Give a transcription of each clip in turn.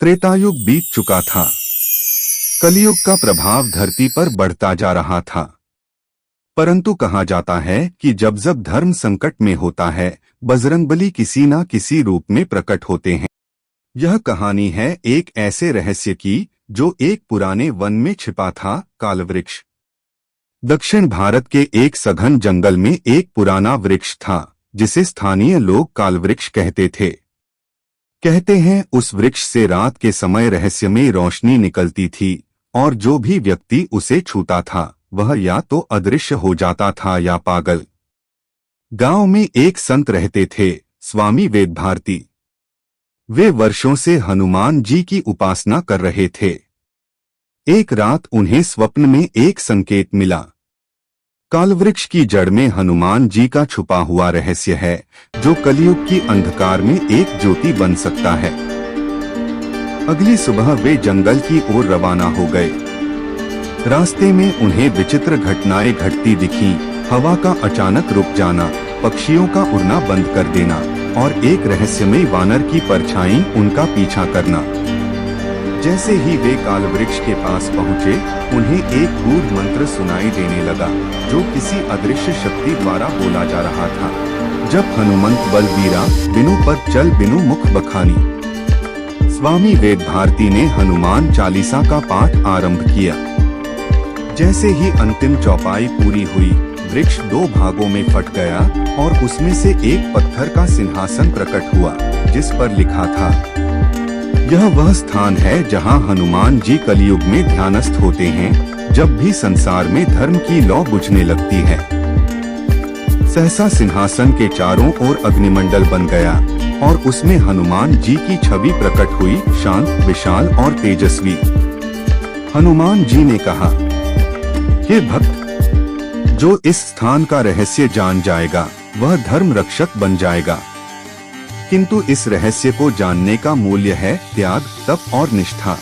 त्रेतायुग बीत चुका था। कलियुग का प्रभाव धरती पर बढ़ता जा रहा था। परंतु कहा जाता है कि जब जब धर्म संकट में होता है, बजरंगबली किसी न किसी रूप में प्रकट होते हैं। यह कहानी है एक ऐसे रहस्य की जो एक पुराने वन में छिपा था। कालवृक्ष। दक्षिण भारत के एक सघन जंगल में एक पुराना वृक्ष था जिसे स्थानीय लोग कालवृक्ष कहते थे। कहते हैं उस वृक्ष से रात के समय रहस्यमय रोशनी निकलती थी और जो भी व्यक्ति उसे छूता था वह या तो अदृश्य हो जाता था या पागल। गांव में एक संत रहते थे, स्वामी वेदभारती। वे वर्षों से हनुमान जी की उपासना कर रहे थे। एक रात उन्हें स्वप्न में एक संकेत मिला। कालवृक्ष की जड़ में हनुमान जी का छुपा हुआ रहस्य है जो कलियुग की अंधकार में एक ज्योति बन सकता है। अगली सुबह वे जंगल की ओर रवाना हो गए। रास्ते में उन्हें विचित्र घटनाएं घटती दिखीं, हवा का अचानक रुक जाना, पक्षियों का उड़ना बंद कर देना और एक रहस्यमय वानर की परछाई उनका पीछा करना। जैसे ही वे कालवृक्ष के पास पहुँचे, उन्हें एक गूढ़ मंत्र सुनाई देने लगा जो किसी अदृश्य शक्ति द्वारा बोला जा रहा था। जब हनुमंत बलबीरा बिनु पद चल बिनु मुख बखानी। स्वामी वेदभारती ने हनुमान चालीसा का पाठ आरंभ किया। जैसे ही अंतिम चौपाई पूरी हुई, वृक्ष दो भागों में फट गया और उसमें से एक पत्थर का सिंहासन प्रकट हुआ जिस पर लिखा था, यह वह स्थान है जहां हनुमान जी कलियुग में ध्यानस्थ होते हैं जब भी संसार में धर्म की लौ बुझने लगती है। सहसा सिंहासन के चारों ओर अग्निमंडल बन गया और उसमें हनुमान जी की छवि प्रकट हुई, शांत, विशाल और तेजस्वी। हनुमान जी ने कहा, हे भक्त, जो इस स्थान का रहस्य जान जाएगा वह धर्म रक्षक बन जाएगा। किंतु इस रहस्य को जानने का मूल्य है त्याग, तप और निष्ठा।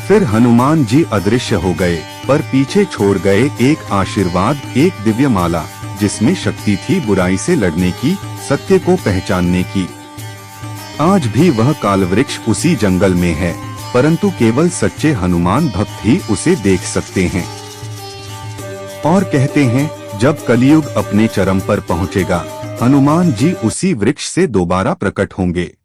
फिर हनुमान जी अदृश्य हो गए, पर पीछे छोड़ गए एक आशीर्वाद, एक दिव्य माला जिसमें शक्ति थी बुराई से लड़ने की, सत्य को पहचानने की। आज भी वह कालवृक्ष उसी जंगल में है, परंतु केवल सच्चे हनुमान भक्त ही उसे देख सकते हैं। और कहते हैं जब कलियुग अपने चरम पर पहुंचेगा, हनुमान जी उसी वृक्ष से दोबारा प्रकट होंगे।